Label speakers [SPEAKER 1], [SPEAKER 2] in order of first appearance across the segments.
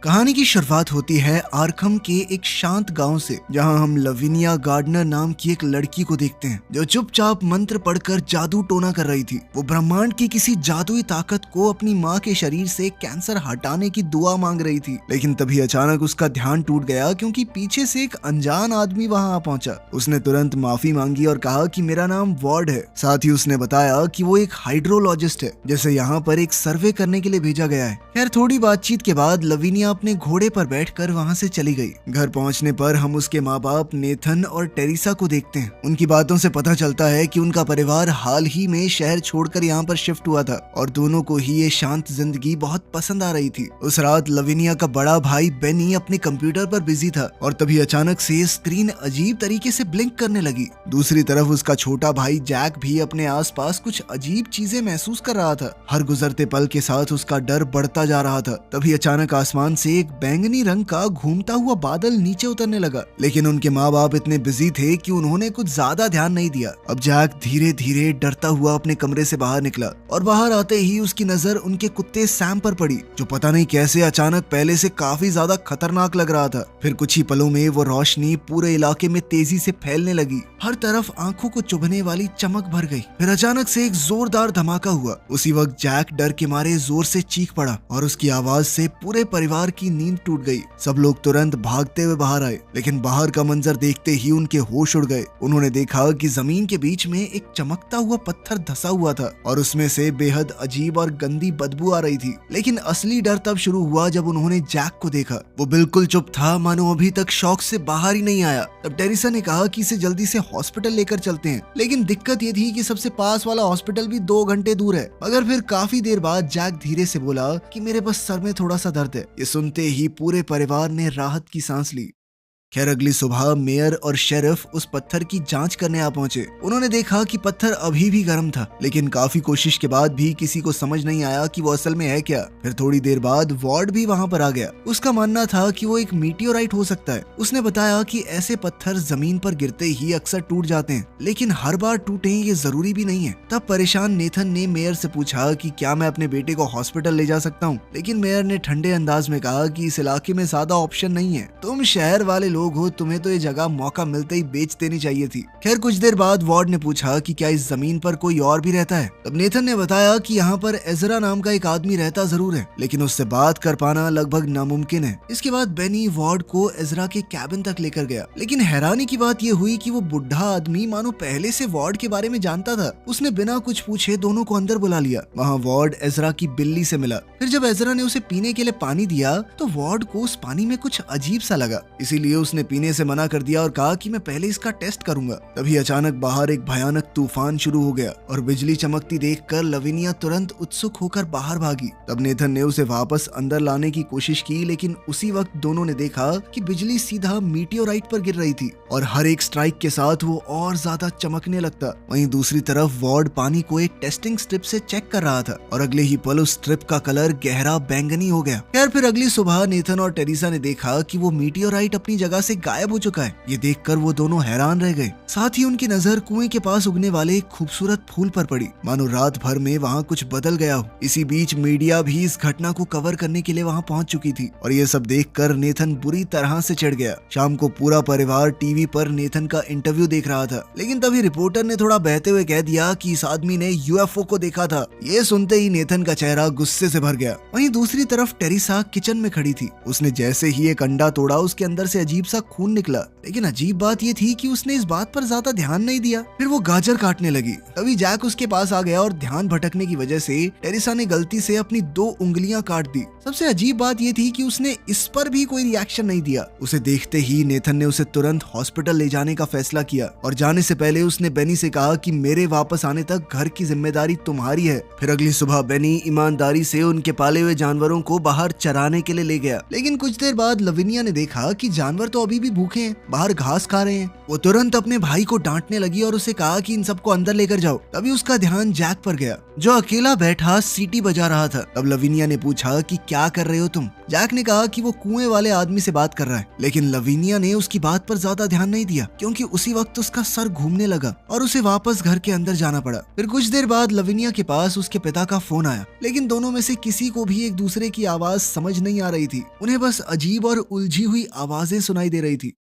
[SPEAKER 1] कहानी की शुरुआत होती है आर्खम के एक शांत गांव से, जहां हम लविनिया गार्डनर नाम की एक लड़की को देखते हैं जो चुपचाप मंत्र पढ़कर जादू टोना कर रही थी। वो ब्रह्मांड की किसी जादुई ताकत को अपनी माँ के शरीर से कैंसर हटाने की दुआ मांग रही थी। लेकिन तभी अचानक उसका ध्यान टूट गया क्योंकि पीछे से एक अनजान आदमी वहां आ पहुंचा। उसने तुरंत माफी मांगी और कहा कि मेरा नाम वॉर्ड है। साथ ही उसने बताया कि वो एक हाइड्रोलॉजिस्ट है जिसे यहाँ पर एक सर्वे करने के लिए भेजा गया है। खैर, थोड़ी बातचीत के बाद लविनिया अपने घोड़े पर बैठकर वहां से चली गई। घर पहुंचने पर हम उसके माँ बाप नेथन और टेरिसा को देखते हैं। उनकी बातों से पता चलता है कि उनका परिवार हाल ही में शहर छोड़कर यहाँ पर शिफ्ट हुआ था और दोनों को ही ये शांत जिंदगी बहुत पसंद आ रही थी। उस रात लविनिया का बड़ा भाई बेनी अपने कंप्यूटर पर बिजी था और तभी अचानक से स्क्रीन अजीब तरीके से ब्लिंक करने लगी। दूसरी तरफ उसका छोटा भाई जैक भी अपने आसपास कुछ अजीब चीजें महसूस कर रहा था। हर गुजरते पल के साथ उसका डर बढ़ता जा रहा था। तभी अचानक आसमान से एक बैंगनी रंग का घूमता हुआ बादल नीचे उतरने लगा, लेकिन उनके माँ बाप इतने बिजी थे कि उन्होंने कुछ ज्यादा ध्यान नहीं दिया। अब जैक धीरे धीरे डरता हुआ अपने कमरे से बाहर निकला और बाहर आते ही उसकी नजर उनके कुत्ते सैम पर पड़ी, जो पता नहीं कैसे अचानक पहले से काफी ज्यादा खतरनाक लग रहा था। फिर कुछ ही पलों में वो रोशनी पूरे इलाके में तेजी से फैलने लगी। हर तरफ आंखों को चुभने वाली चमक भर गई। फिर अचानक से एक जोरदार धमाका हुआ। उसी वक्त जैक डर के मारे जोर से चीख पड़ा और उसकी आवाज से पूरे परिवार की नींद टूट गई। सब लोग तुरंत भागते हुए बाहर आए, लेकिन बाहर का मंजर देखते ही उनके होश उड़ गए। उन्होंने देखा कि जमीन के बीच में एक चमकता हुआ पत्थर धंसा हुआ था और उसमें से बेहद अजीब और गंदी बदबू आ रही थी। लेकिन असली डर तब शुरू हुआ जब उन्होंने जैक को देखा। वो बिल्कुल चुप था, मानो अभी तक शॉक से बाहर ही नहीं आया। तब टेरिसा ने कहा कि इसे जल्दी से हॉस्पिटल लेकर चलते हैं, लेकिन दिक्कत ये थी कि सबसे पास वाला हॉस्पिटल भी 2 घंटे दूर है। मगर फिर काफी देर बाद जैक धीरे से बोला कि मेरे बस सर में थोड़ा सा दर्द है। ये सुनते ही पूरे परिवार ने राहत की सांस ली। खैर, अगली सुबह मेयर और शेरिफ उस पत्थर की जांच करने आ पहुंचे। उन्होंने देखा कि पत्थर अभी भी गर्म था, लेकिन काफी कोशिश के बाद भी किसी को समझ नहीं आया कि वो असल में है क्या। फिर थोड़ी देर बाद वार्ड भी वहां पर आ गया। उसका मानना था कि वो एक मीटियोराइट हो सकता है। उसने बताया कि ऐसे पत्थर जमीन पर गिरते ही अक्सर टूट जाते हैं, लेकिन हर बार टूटे ये जरूरी भी नहीं है। तब परेशान नेथन ने मेयर से पूछा कि क्या मैं अपने बेटे को हॉस्पिटल ले जा सकता हूँ, लेकिन मेयर ने ठंडे अंदाज में कहा कि इस इलाके में ज्यादा ऑप्शन नहीं है। तुम शहर वाले लोग हो, तुम्हें तो ये जगह मौका मिलते ही बेच देनी चाहिए थी। खैर, कुछ देर बाद वार्ड ने पूछा कि क्या इस जमीन पर कोई और भी रहता है। तब नेथन ने बताया कि यहाँ पर एजरा नाम का एक आदमी रहता जरूर है, लेकिन उससे बात कर पाना लगभग नामुमकिन है। इसके बाद बेनी वार्ड को एजरा के कैबिन तक लेकर गया, लेकिन हैरानी की बात यह हुई कि वो बुढ़ा आदमी मानो पहले से वार्ड के बारे में जानता था। उसने बिना कुछ पूछे दोनों को अंदर बुला लिया। वहाँ वार्ड एजरा की बिल्ली से मिला। फिर जब एजरा ने उसे पीने के लिए पानी दिया तो वार्ड को उस पानी में कुछ अजीब सा लगा, इसीलिए उसने पीने से मना कर दिया और कहा कि मैं पहले इसका टेस्ट करूंगा। तभी अचानक बाहर एक भयानक तूफान शुरू हो गया और बिजली चमकती देखकर लविनिया तुरंत उत्सुक होकर बाहर भागी। तब नेथन ने उसे वापस अंदर लाने की कोशिश की, लेकिन उसी वक्त दोनों ने देखा कि बिजली सीधा मीटियोराइट पर गिर रही थी और हर एक स्ट्राइक के साथ वो और ज्यादा चमकने लगता। वहीं दूसरी तरफ वार्ड पानी को एक टेस्टिंग स्ट्रिप से चेक कर रहा था और अगले ही पल उस स्ट्रिप का कलर गहरा बैंगनी हो गया। खैर, फिर अगली सुबह नेथन और टेरिसा ने देखा कि वो मीटियोराइट अपनी जगह से गायब हो चुका है। ये देखकर वो दोनों हैरान रह गए। साथ ही उनकी नजर कुएं के पास उगने वाले एक खूबसूरत फूल पर पड़ी, मानो रात भर में वहाँ कुछ बदल गया हो। इसी बीच मीडिया भी इस घटना को कवर करने के लिए वहाँ पहुँच चुकी थी और ये सब देखकर नेथन बुरी तरह से चिढ़ गया। शाम को पूरा परिवार टीवी पर नेथन का इंटरव्यू देख रहा था, लेकिन तभी रिपोर्टर ने थोड़ा बहते हुए कह दिया कि इस आदमी ने यूएफओ को देखा था। ये सुनते ही नेथन का चेहरा गुस्से से भर गया। वहीं दूसरी तरफ टेरिसा किचन में खड़ी थी। उसने जैसे ही एक अंडा तोड़ा, उसके अंदर से अजीब सा खून निकला, लेकिन अजीब बात ये थी कि उसने इस बात पर ज्यादा ध्यान नहीं दिया। फिर वो गाजर काटने लगी। तभी जैक उसके पास आ गया और ध्यान भटकने की वजह से टेरिसा ने गलती से अपनी 2 उंगलियां काट दी। सबसे अजीब बात ये थी कि उसने इस पर भी कोई रिएक्शन नहीं दिया। उसे देखते ही नेथन ने उसे तुरंत हॉस्पिटल ले जाने का फैसला किया और जाने से पहले उसने बेनी से कहा कि मेरे वापस आने तक घर की जिम्मेदारी तुम्हारी है। फिर अगली सुबह बेनी ईमानदारी से उनके पाले हुए जानवरों को बाहर चराने के लिए ले गया, लेकिन कुछ देर बाद लविनिया ने देखा कि जानवर तो अभी भी भूखे हैं, बाहर घास खा रहे हैं। वो तुरंत अपने भाई को डांटने लगी और उसे कहा कि इन सबको अंदर लेकर जाओ। तभी उसका ध्यान जैक पर गया जो अकेला बैठा सीटी बजा रहा था। तब लविनिया ने पूछा कि क्या कर रहे हो तुम। जैक ने कहा कि वो कुएं वाले आदमी से बात कर रहा है, लेकिन लविनिया ने उसकी बात पर ज्यादा ध्यान नहीं दिया क्योंकि उसी वक्त उसका सर घूमने लगा और उसे वापस घर के अंदर जाना पड़ा। फिर कुछ देर बाद लविनिया के पास उसके पिता का फोन आया, लेकिन दोनों में से किसी को भी एक दूसरे की आवाज समझ नहीं आ रही थी। उन्हें बस अजीब और उलझी हुई आवाजें सुनाई दे रही थी।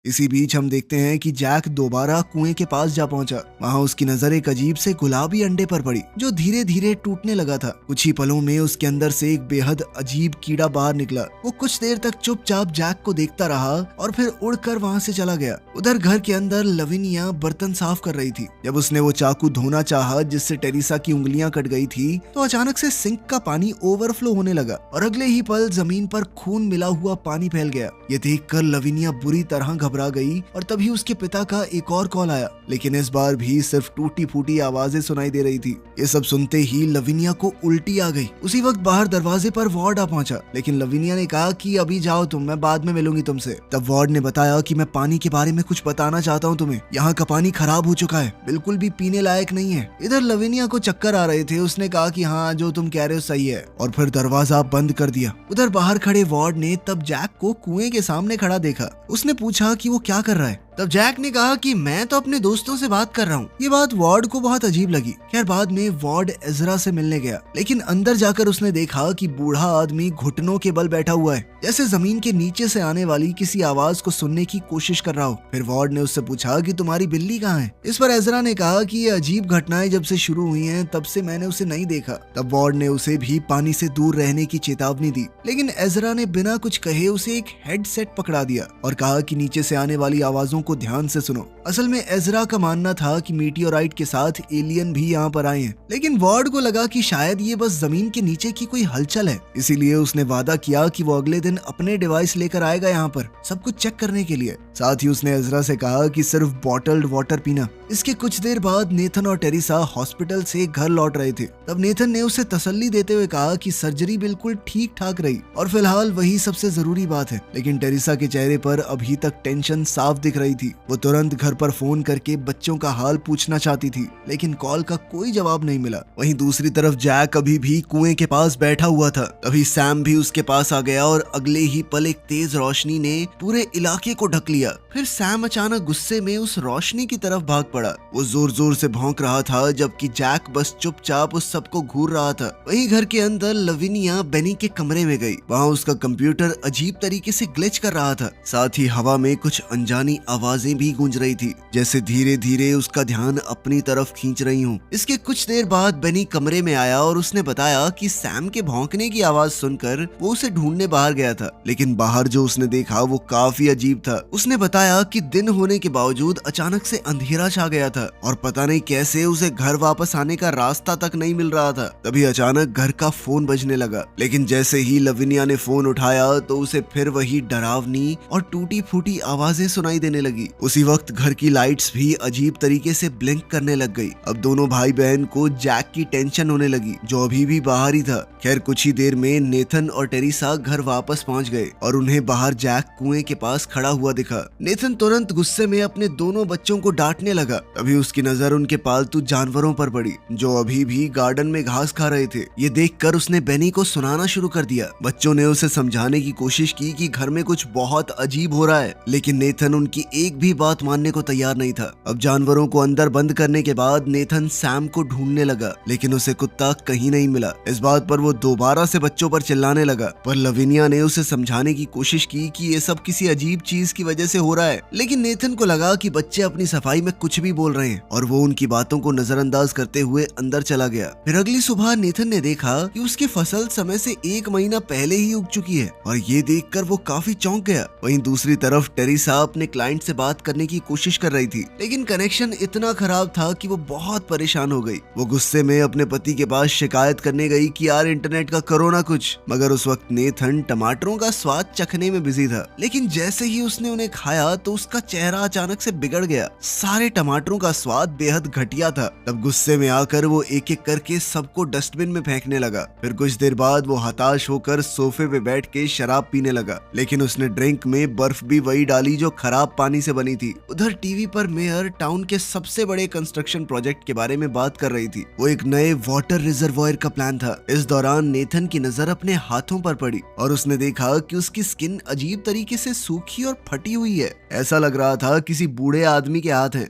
[SPEAKER 1] इसी बीच हम देखते हैं कि जैक दोबारा कुएं के पास जा पहुंचा। वहां उसकी नजर एक अजीब से गुलाबी अंडे पर पड़ी जो धीरे धीरे टूटने लगा था। कुछ ही पलों में उसके अंदर से एक बेहद अजीब कीड़ा बाहर निकला। वो कुछ देर तक चुपचाप जैक को देखता रहा और फिर उड़कर वहां से चला गया। उधर घर के अंदर लविनिया बर्तन साफ कर रही थी। जब उसने वो चाकू धोना चाहा जिससे टेरिसा की उंगलियां कट गई थी, तो अचानक से सिंक का पानी ओवरफ्लो होने लगा और अगले ही पल जमीन पर खून मिला हुआ पानी फैल गया। ये देखकर लविनिया बुरी तरह घबरा गई और तभी उसके पिता का एक और कॉल आया, लेकिन इस बार भी सिर्फ टूटी फूटी आवाजें सुनाई दे रही थी। ये सब सुनते ही लविनिया को उल्टी आ गई। उसी वक्त बाहर दरवाजे पर वार्ड आ पहुंचा, लेकिन लविनिया ने कहा कि अभी जाओ तुम, मैं बाद में मिलूंगी तुमसे। तब वार्ड ने बताया कि मैं पानी के बारे में कुछ बताना चाहता हूँ तुम्हें। यहाँ का पानी खराब हो चुका है, बिल्कुल भी पीने लायक नहीं है। इधर लविनिया को चक्कर आ रहे थे। उसने कहा कि हाँ, जो तुम कह रहे हो सही है, और फिर दरवाजा बंद कर दिया। उधर बाहर खड़े वार्ड ने तब जैक को कुएं के सामने खड़ा देखा। उसने पूछा कि वो क्या कर रहा है। तब जैक ने कहा कि मैं तो अपने दोस्तों से बात कर रहा हूँ। ये बात वार्ड को बहुत अजीब लगी। खैर बाद में वार्ड एजरा से मिलने गया, लेकिन अंदर जाकर उसने देखा कि बूढ़ा आदमी घुटनों के बल बैठा हुआ है, जैसे जमीन के नीचे से आने वाली किसी आवाज को सुनने की कोशिश कर रहा हो। फिर वार्ड ने उससे पूछा कि तुम्हारी बिल्ली कहाँ है। इस पर एजरा ने कहा कि ये अजीब घटनाएं जब से शुरू हुई हैं, तब से मैंने उसे नहीं देखा। तब वार्ड ने उसे भी पानी से दूर रहने की चेतावनी दी, लेकिन एजरा ने बिना कुछ कहे उसे एक हेडसेट पकड़ा दिया और कहा कि नीचे से आने वाली आवाजों को ध्यान से सुनो। असल में एजरा का मानना था कि मीटियोराइट के साथ एलियन भी यहाँ पर आए हैं, लेकिन वार्ड को लगा कि शायद ये बस जमीन के नीचे की कोई हलचल है। इसीलिए उसने वादा किया कि वो अगले दिन अपने डिवाइस लेकर आएगा यहाँ पर सब कुछ चेक करने के लिए। साथ ही उसने एजरा से कहा कि सिर्फ बॉटल्ड वाटर पीना। इसके कुछ देर बाद नेथन और टेरिसा हॉस्पिटल से घर लौट रहे थे। तब नेथन ने उसे तसल्ली देते हुए कहा कि सर्जरी बिल्कुल ठीक ठाक रही और फिलहाल वही सबसे जरूरी बात है। लेकिन टेरिसा के चेहरे पर अभी तक टेंशन साफ दिख रही थी। वो तुरंत घर पर फोन करके बच्चों का हाल पूछना चाहती थी, लेकिन कॉल का कोई जवाब नहीं मिला। वहीं दूसरी तरफ जैक अभी भी कुएं के पास बैठा हुआ था। तभी सैम भी उसके पास आ गया और अगले ही पल एक तेज रोशनी ने पूरे इलाके को ढक लिया। फिर सैम अचानक गुस्से में उस रोशनी की तरफ भाग पड़ा। वो जोर जोर से भौंक रहा था, जबकि जैक बस चुपचाप उस सबको घूर रहा था। वहीं घर के अंदर लविनिया बेनी के कमरे में गई। वहाँ उसका कंप्यूटर अजीब तरीके से ग्लिच कर रहा था। साथ ही हवा में कुछ अनजानी आवाजें भी गूंज रही थी, जैसे धीरे धीरे उसका ध्यान अपनी तरफ खींच रही हूँ। इसके कुछ देर बाद बेनी कमरे में आया और उसने बताया कि सैम के भौंकने की आवाज सुनकर वो उसे ढूंढने बाहर गया था, लेकिन बाहर जो उसने देखा वो काफी अजीब था। उसने बताया कि दिन होने के बावजूद अचानक से अंधेरा छा गया था और पता नहीं कैसे उसे घर वापस आने का रास्ता तक नहीं मिल रहा था। तभी अचानक घर का फोन बजने लगा, लेकिन जैसे ही लविनिया ने फोन उठाया तो उसे फिर वही डरावनी और टूटी फूटी आवाजें सुनाई देने लगी। उसी वक्त घर की लाइट्स भी अजीब तरीके से ब्लिंक करने लग गई। अब दोनों भाई बहन को जैक की टेंशन होने लगी, जो अभी भी बाहर ही था। खैर कुछ ही देर में नेथन और टेरिसा घर वापस पहुंच गए और उन्हें बाहर जैक कुएं के पास खड़ा हुआ दिखा। नेथन तुरंत गुस्से में अपने दोनों बच्चों को डांटने लगा। तभी उसकी नजर उनके पालतू जानवरों पर पड़ी, जो अभी भी गार्डन में घास खा रहे थे। ये देखकर उसने बेनी को सुनाना शुरू कर दिया। बच्चों ने उसे समझाने की कोशिश की कि घर में कुछ बहुत अजीब हो रहा है, लेकिन नेथन उनकी एक भी बात मानने को तैयार नहीं था। अब जानवरों को अंदर बंद करने के बाद नेथन सैम को ढूंढने लगा, लेकिन उसे कुत्ता कहीं नहीं मिला। इस बात पर वो दोबारा से बच्चों पर चिल्लाने लगा, पर लविनिया ने उसे समझाने की कोशिश की कि ये सब किसी अजीब चीज की वजह से हो रहा है। लेकिन नेथन को लगा कि बच्चे अपनी सफाई में कुछ भी बोल रहे हैं और वो उनकी बातों को नजरअंदाज करते हुए अंदर चला गया। फिर अगली सुबह नेथन ने देखा कि उसकी फसल समय से 1 महीना पहले ही उग चुकी है और ये देखकर वो काफी चौंक गया। वहीं दूसरी तरफ टेरिसा अपने क्लाइंट से बात करने की कोशिश कर रही थी, लेकिन कनेक्शन इतना खराब था कि वो बहुत परेशान हो गई। वो गुस्से में अपने पति के पास शिकायत करने गई कि यार इंटरनेट का करो ना कुछ। मगर उस वक्त नेथन टमाटरों का स्वाद चखने में बिजी था, लेकिन जैसे ही उसने उन्हें खाया तो उसका चेहरा अचानक से बिगड़ गया। सारे टमाटरों का स्वाद बेहद घटिया था। तब गुस्से में आकर वो एक एक करके सबको डस्टबिन में फेंकने लगा। फिर कुछ देर बाद वो हताश होकर सोफे पे बैठ के शराब पीने लगा, लेकिन उसने ड्रिंक में बर्फ भी वही डाली जो खराब पानी से बनी थी। उधर टीवी पर मेयर टाउन के सबसे बड़े कंस्ट्रक्शन प्रोजेक्ट के बारे में बात कर रही थी। वो एक नए वाटर रिजर्वायर का प्लान था। इस दौरान नेथन की नजर अपने हाथों पर पड़ी और उसने देखा कि उसकी स्किन अजीब तरीके से सूखी और फटी हुई है। ऐसा लग रहा था किसी बूढ़े आदमी के हाथ हैं।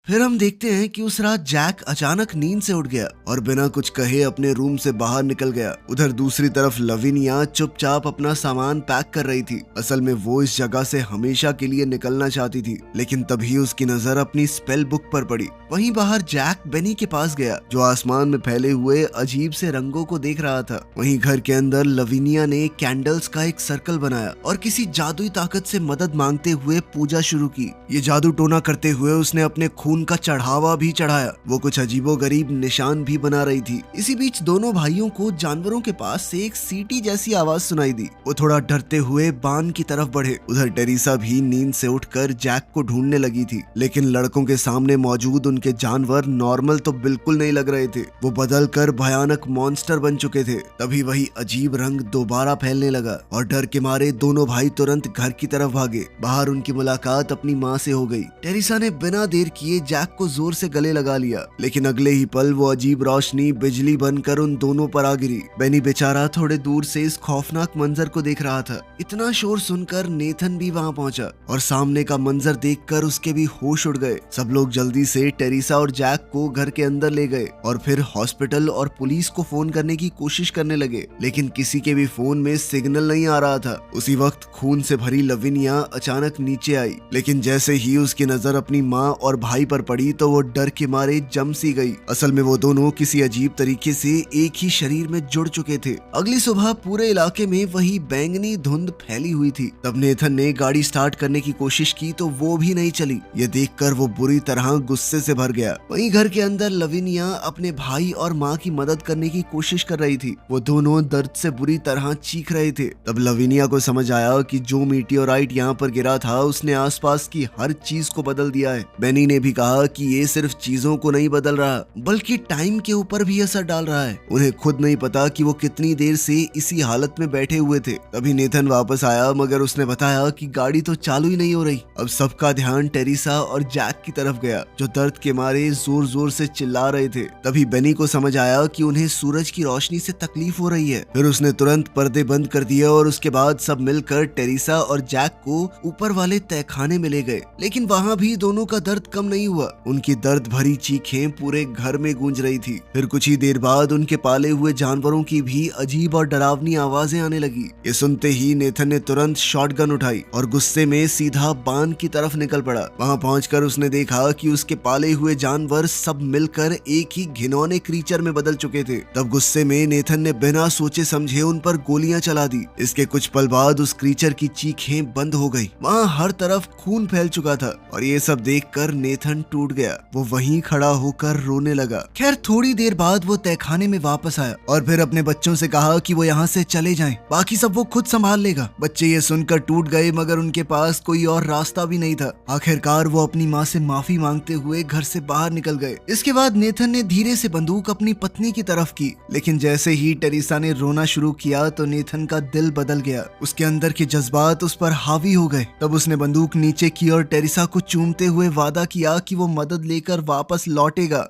[SPEAKER 1] फिर हम देखते हैं कि उस रात जैक अचानक नींद से उठ गया और बिना कुछ कहे अपने रूम से बाहर निकल गया। उधर दूसरी तरफ लविनिया चुपचाप अपना सामान पैक कर रही थी। असल में वो इस जगह से हमेशा के लिए निकलना चाहती थी, लेकिन तभी उसकी नजर अपनी स्पेल बुक पर पड़ी। वहीं बाहर जैक बेनी के पास गया, जो आसमान में फैले हुए अजीब से रंगों को देख रहा था। वहीं घर के अंदर लविनिया ने कैंडल्स का एक सर्कल बनाया और किसी जादुई ताकत से मदद मांगते हुए पूजा शुरू की। ये जादू टोना करते हुए उसने अपने खून का चढ़ावा भी चढ़ाया। वो कुछ अजीबोगरीब निशान भी बना रही थी। इसी बीच दोनों भाइयों को जानवरों के पास से एक सीटी जैसी आवाज सुनाई दी। वो थोड़ा डरते हुए बान की तरफ बढ़े। उधर टेरिसा भी नींद से उठकर जैक को ढूंढने लगी थी, लेकिन लड़कों के सामने मौजूद उनके जानवर नॉर्मल तो बिल्कुल नहीं लग रहे थे। वो बदल कर भयानक मॉन्स्टर बन चुके थे। तभी वही अजीब रंग दोबारा फैलने लगा और डर के मारे दोनों भाई तुरंत घर की तरफ भागे। बाहर उनकी मुलाकात अपनी माँ से हो गई। टेरिसा ने बिना देर किए जैक को जोर से गले लगा लिया, लेकिन अगले ही पल वो अजीब रोशनी बिजली बनकर उन दोनों पर आ गिरी। बेनी बेचारा थोड़े दूर से इस खौफनाक मंजर को देख रहा था। इतना शोर सुनकर नेथन भी वहां पहुंचा और सामने का मंजर देखकर उसके भी होश उड़ गए। सब लोग जल्दी से टेरिसा और जैक को घर के अंदर ले गए और फिर हॉस्पिटल और पुलिस को फोन करने की कोशिश करने लगे, लेकिन किसी के भी फोन में सिग्नल नहीं आ रहा था। उसी वक्त खून से भरी लविनिया अचानक नीचे आई, लेकिन जैसे ही उसकी नजर अपनी माँ और भाई पर पड़ी तो वो डर के मारे जम सी गई। असल में वो दोनों किसी अजीब तरीके से एक ही शरीर में जुड़ चुके थे। अगली सुबह पूरे इलाके में वही बैंगनी धुंध फैली हुई थी। तब नेथन ने गाड़ी स्टार्ट करने की कोशिश की तो वो भी नहीं चली। ये देखकर वो बुरी तरह गुस्से से भर गया। वहीं घर के अंदर लविनिया अपने भाई और माँ की मदद करने की कोशिश कर रही थी। वो दोनों दर्द से बुरी तरह चीख रहे थे। तब लविनिया को समझ आया कि जो मीटियोराइट यहाँ पर गिरा था उसने आसपास की हर चीज को बदल दिया है। बेनी ने भी कहा कि ये सिर्फ चीजों को नहीं बदल रहा, बल्कि टाइम के ऊपर भी असर डाल रहा है। उन्हें खुद नहीं पता कि वो कितनी देर से इसी हालत में बैठे हुए थे। तभी नेथन वापस आया, मगर उसने बताया कि गाड़ी तो चालू ही नहीं हो रही। अब सबका ध्यान टेरिसा और जैक की तरफ गया, जो दर्द के मारे जोर जोर से चिल्ला रहे थे। तभी बेनी को समझ आया कि उन्हें सूरज की रोशनी से तकलीफ हो रही है। फिर उसने तुरंत पर्दे बंद कर दिए और उसके बाद सब मिलकर टेरिसा और जैक को ऊपर वाले तहखाने में ले गए। लेकिन वहाँ भी दोनों का दर्द कम नहीं हुआ। उनकी दर्द भरी चीखें पूरे घर में गूंज रही थी। फिर कुछ ही देर बाद उनके पाले हुए जानवरों की भी अजीब और डरावनी आवाजें आने लगी। ये सुनते ही नेथन ने तुरंत शॉटगन उठाई और गुस्से में सीधा बान की तरफ निकल पड़ा। वहां पहुंचकर उसने देखा कि उसके पाले हुए जानवर सब मिलकर एक ही घिनौने क्रीचर में बदल चुके थे। तब गुस्से में नेथन ने बिना सोचे समझे उन पर गोलियां चला दी। इसके कुछ पल बाद उस क्रीचर की चीखें बंद हो गई। वहां हर तरफ खून फैल चुका था और ये सब देखकर नेथन टूट गया। वो वहीं खड़ा होकर रोने लगा। खैर थोड़ी देर बाद वो तहखाने में वापस आया और फिर अपने बच्चों से कहा कि वो यहाँ से चले जाएं, बाकी सब वो खुद संभाल लेगा। बच्चे ये सुनकर टूट गए, मगर उनके पास कोई और रास्ता भी नहीं था। आखिरकार वो अपनी माँ से माफी मांगते हुए घर से बाहर निकल गए। इसके बाद नेथन ने धीरे से बंदूक अपनी पत्नी की तरफ की, लेकिन जैसे ही टेरिसा ने रोना शुरू किया तो नेथन का दिल बदल गया। उसके अंदर के जज्बात उस पर हावी हो गए। तब उसने बंदूक नीचे की और टेरिसा को चूमते हुए वादा किया कि वो मदद लेकर वापस लौटेगा।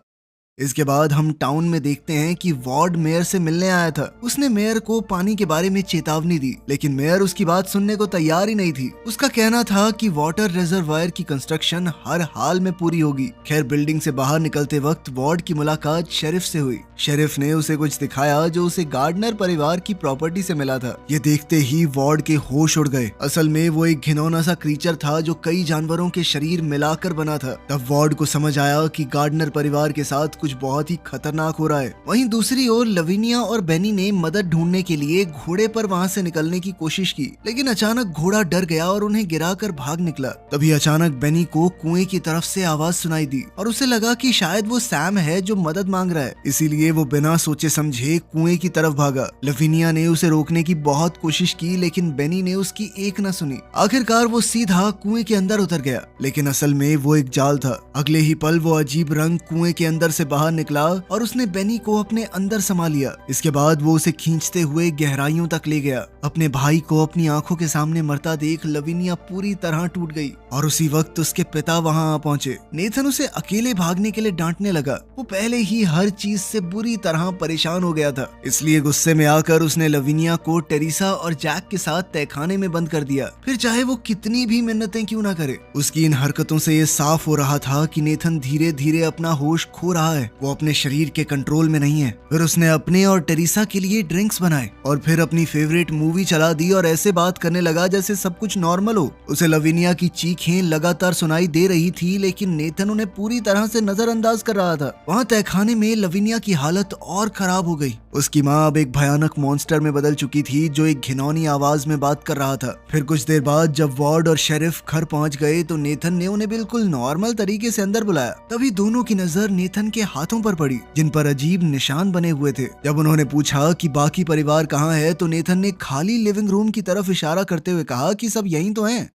[SPEAKER 1] इसके बाद हम टाउन में देखते हैं कि वार्ड मेयर से मिलने आया था। उसने मेयर को पानी के बारे में चेतावनी दी, लेकिन मेयर उसकी बात सुनने को तैयार ही नहीं थी। उसका कहना था कि वाटर रिजर्वायर की कंस्ट्रक्शन हर हाल में पूरी होगी। खैर बिल्डिंग से बाहर निकलते वक्त वार्ड की मुलाकात शेरिफ से हुई। शेरिफ ने उसे कुछ दिखाया जो उसे गार्डनर परिवार की प्रॉपर्टी से मिला था। ये देखते ही वार्ड के होश उड़ गए। असल में वो एक घिनौना सा क्रीचर था जो कई जानवरों के शरीर मिलाकर बना था। तब वार्ड को समझ आया कि गार्डनर परिवार के साथ कुछ बहुत ही खतरनाक हो रहा है। वहीं दूसरी ओर लविनिया और बेनी ने मदद ढूंढने के लिए घोड़े पर वहां से निकलने की कोशिश की, लेकिन अचानक घोड़ा डर गया और उन्हें गिराकर भाग निकला। तभी अचानक बेनी को कुएं की तरफ से आवाज सुनाई दी और उसे लगा कि शायद वो सैम है जो मदद मांग रहा है, इसीलिए वो बिना सोचे समझे कुएं की तरफ भागा। लविनिया ने उसे रोकने की बहुत कोशिश की, लेकिन बेनी ने उसकी एक न सुनी। आखिरकार वो सीधा कुएं के अंदर उतर गया, लेकिन असल में वो एक जाल था। अगले ही पल वो अजीब रंग कुएं के अंदर से बाहर निकला और उसने बेनी को अपने अंदर समा लिया। इसके बाद वो उसे खींचते हुए गहराइयों तक ले गया। अपने भाई को अपनी आंखों के सामने मरता देख लविनिया पूरी तरह टूट गई और उसी वक्त उसके पिता वहां आ पहुंचे। नेथन उसे अकेले भागने के लिए डांटने लगा। वो पहले ही हर चीज से बुरी तरह परेशान हो गया था, इसलिए गुस्से में आकर उसने लविनिया को टेरिसा और जैक के साथ तहखाने में बंद कर दिया, फिर चाहे वो कितनी भी मिन्नतें क्यों ना करे। उसकी इन हरकतों से ये साफ हो रहा था कि नेथन धीरे धीरे अपना होश खो रहा है, वो अपने शरीर के कंट्रोल में नहीं है। फिर उसने अपने और टेरिसा के लिए ड्रिंक्स बनाए और फिर अपनी फेवरेट मूवी चला दी और ऐसे बात करने लगा जैसे सब कुछ नॉर्मल हो। उसे लविनिया की चीखें लगातार सुनाई दे रही थी, लेकिन नेथन उन्हें पूरी तरह से नजरअंदाज कर रहा था। वहाँ तहखाने में लविनिया की हालत और खराब हो गई। उसकी माँ अब एक भयानक मॉन्स्टर में बदल चुकी थी जो एक घिनौनी आवाज में बात कर रहा था। फिर कुछ देर बाद जब वार्ड और शेरिफ घर पहुंच गए तो नेथन ने उन्हें बिल्कुल नॉर्मल तरीके से अंदर बुलाया। तभी दोनों की नजर नेथन के हाथों पर पड़ी, जिन पर अजीब निशान बने हुए थे। जब उन्होंने पूछा कि बाकी परिवार कहाँ है तो नेथन ने खाली लिविंग रूम की तरफ इशारा करते हुए कहा कि सब यहीं तो हैं।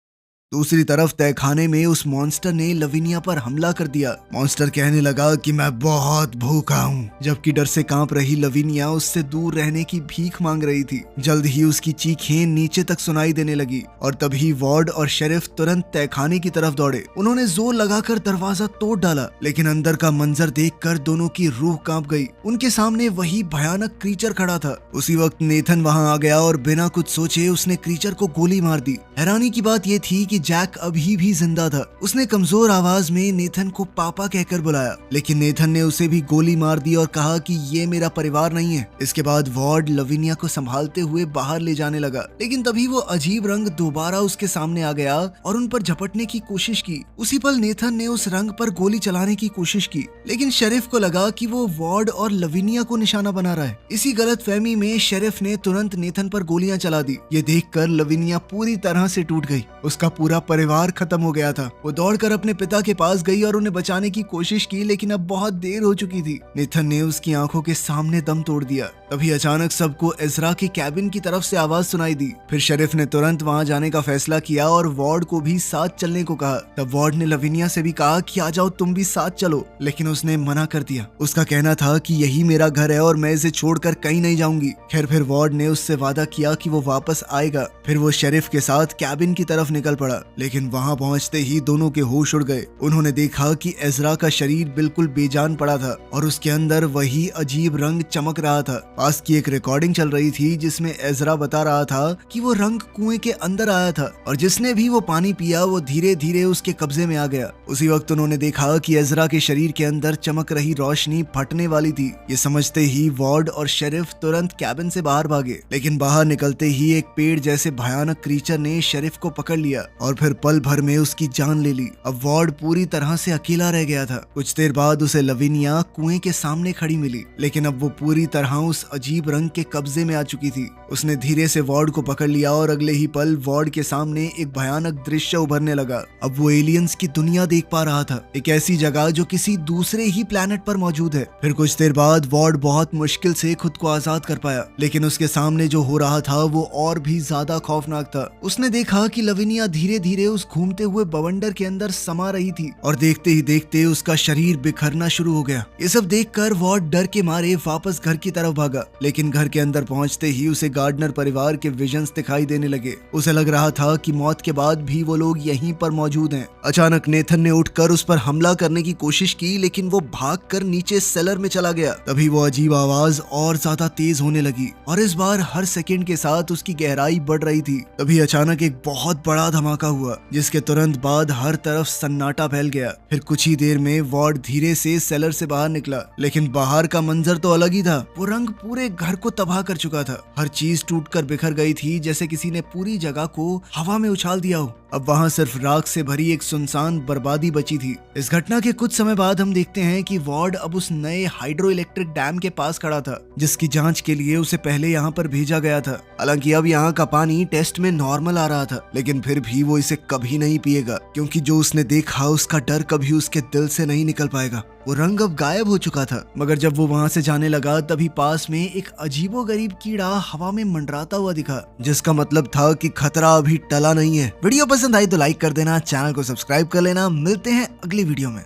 [SPEAKER 1] दूसरी तरफ तहखाने में उस मॉन्स्टर ने लविनिया पर हमला कर दिया। मॉन्स्टर कहने लगा कि मैं बहुत भूखा हूँ, जबकि डर से कांप रही लविनिया उससे दूर रहने की भीख मांग रही थी। जल्द ही उसकी चीखें नीचे तक सुनाई देने लगी और तभी वार्ड और शेरिफ तुरंत तहखाने की तरफ दौड़े। उन्होंने जोर लगाकर दरवाजा तोड़ डाला, लेकिन अंदर का मंजर देखकर दोनों की रूह कांप गई। उनके सामने वही भयानक क्रीचर खड़ा था। उसी वक्त नेथन वहां आ गया और बिना कुछ सोचे उसने क्रीचर को गोली मार दी। हैरानी की बात यह थी कि जैक अभी भी जिंदा था। उसने कमजोर आवाज में नेथन को पापा कहकर बुलाया, लेकिन नेथन ने उसे भी गोली मार दी और कहा कि ये मेरा परिवार नहीं है। इसके बाद वार्ड लविनिया को संभालते हुए बाहर ले जाने लगा, लेकिन तभी वो अजीब रंग दोबारा उसके सामने आ गया और उन पर झपटने की कोशिश की। उसी पल नेथन ने उस रंग पर गोली चलाने की कोशिश की, लेकिन शेरिफ को लगा कि वो वार्ड और लविनिया को निशाना बना रहा है। इसी गलतफहमी में शेरिफ ने तुरंत नेथन पर गोलियां चला दी। ये देखकर लविनिया पूरी तरह से टूट गई। उसका पूरा परिवार खत्म हो गया था। वो दौड़कर अपने पिता के पास गई और उन्हें बचाने की कोशिश की, लेकिन अब बहुत देर हो चुकी थी। नेथन ने उसकी आंखों के सामने दम तोड़ दिया। तभी अचानक सबको एजरा के कैबिन की तरफ से आवाज सुनाई दी। फिर शेरिफ ने तुरंत वहां जाने का फैसला किया और वार्ड को भी साथ चलने को कहा। तब वार्ड ने लविनिया से भी कहा कि आ जाओ तुम भी साथ चलो, लेकिन उसने मना कर दिया। उसका कहना था कि यही मेरा घर है और मैं इसे छोड़कर कहीं नहीं जाऊंगी। खैर फिर वार्ड ने उससे वादा किया कि वो वापस आएगा। फिर वो शेरिफ के साथ कैबिन की तरफ निकल पड़ा, लेकिन वहां पहुंचते ही दोनों के होश उड़ गए। उन्होंने देखा कि एजरा का शरीर बिल्कुल बेजान पड़ा था और उसके अंदर वही अजीब रंग चमक रहा था। पास की एक रिकॉर्डिंग चल रही थी जिसमें एजरा बता रहा था कि वो रंग कुएं के अंदर आया था और जिसने भी वो पानी पिया वो धीरे धीरे उसके कब्जे में आ गया। उसी वक्त उन्होंने देखा कि एजरा के शरीर के अंदर चमक रही रोशनी फटने वाली थी। ये समझते ही वार्ड और शेरिफ तुरंत कैबिन से बाहर भागे, लेकिन बाहर निकलते ही एक पेड़ जैसे भयानक क्रीचर ने शेरिफ को पकड़ लिया और फिर पल भर में उसकी जान ले ली। अब वार्ड पूरी तरह से अकेला रह गया था। कुछ देर बाद उसे लविनिया कुएं के सामने खड़ी मिली, लेकिन अब वो पूरी तरह उस अजीब रंग के कब्जे में आ चुकी थी। उसने धीरे से वार्ड को पकड़ लिया और अगले ही पल वार्ड के सामने एक भयानक दृश्य उभरने लगा। अब वो एलियंस की दुनिया देख पा रहा था, एक ऐसी जगह जो किसी दूसरे ही प्लेनेट पर मौजूद है। फिर कुछ देर बाद वार्ड बहुत मुश्किल से खुद को आजाद कर पाया, लेकिन उसके सामने जो हो रहा था वो और भी ज्यादा खौफनाक था। उसने देखा कि लविनिया धीरे धीरे उस घूमते हुए बवंडर के अंदर समा रही थी और देखते ही देखते उसका शरीर बिखरना शुरू हो गया। ये सब देखकर वार्ड डर के मारे वापस घर की तरफ भागा, लेकिन घर के अंदर पहुंचते ही उसे गार्डनर परिवार के विजन्स दिखाई देने लगे। उसे लग रहा था कि मौत के बाद भी वो लोग यहीं पर मौजूद हैं। अचानक नेथन ने उठकर उस पर हमला करने की कोशिश की, लेकिन वो भागकर नीचे सेलर में चला गया। तभी वो अजीब आवाज और ज्यादा तेज होने लगी और इस बार हर सेकंड के साथ उसकी गहराई बढ़ रही थी। तभी अचानक एक बहुत बड़ा धमाका हुआ, जिसके तुरंत बाद हर तरफ सन्नाटा फैल गया। फिर कुछ ही देर में वार्ड धीरे से सेलर से बाहर निकला, लेकिन बाहर का मंजर तो अलग ही था। वो रंग पूरे घर को तबाह कर चुका था। हर चीज टूटकर बिखर गई थी, जैसे किसी ने पूरी जगह को हवा में उछाल दिया हो। अब वहाँ सिर्फ राख से भरी एक सुनसान बर्बादी बची थी। इस घटना के कुछ समय बाद हम देखते हैं कि वार्ड अब उस नए हाइड्रो इलेक्ट्रिक डैम के पास खड़ा था, जिसकी जांच के लिए उसे पहले यहाँ पर भेजा गया था। हालांकि अब यहाँ का पानी टेस्ट में नॉर्मल आ रहा था, लेकिन फिर भी वो इसे कभी नहीं पिएगा, क्योंकि जो उसने देखा उसका डर कभी उसके दिल से नहीं निकल पाएगा। वो रंग अब गायब हो चुका था, मगर जब वो वहाँ से जाने लगा तभी पास में एक अजीबोगरीब कीड़ा हवा में मंडराता हुआ दिखा, जिसका मतलब था कि खतरा अभी टला नहीं है। वीडियो पसंद आई तो लाइक कर देना, चैनल को सब्सक्राइब कर लेना। मिलते हैं अगली वीडियो में।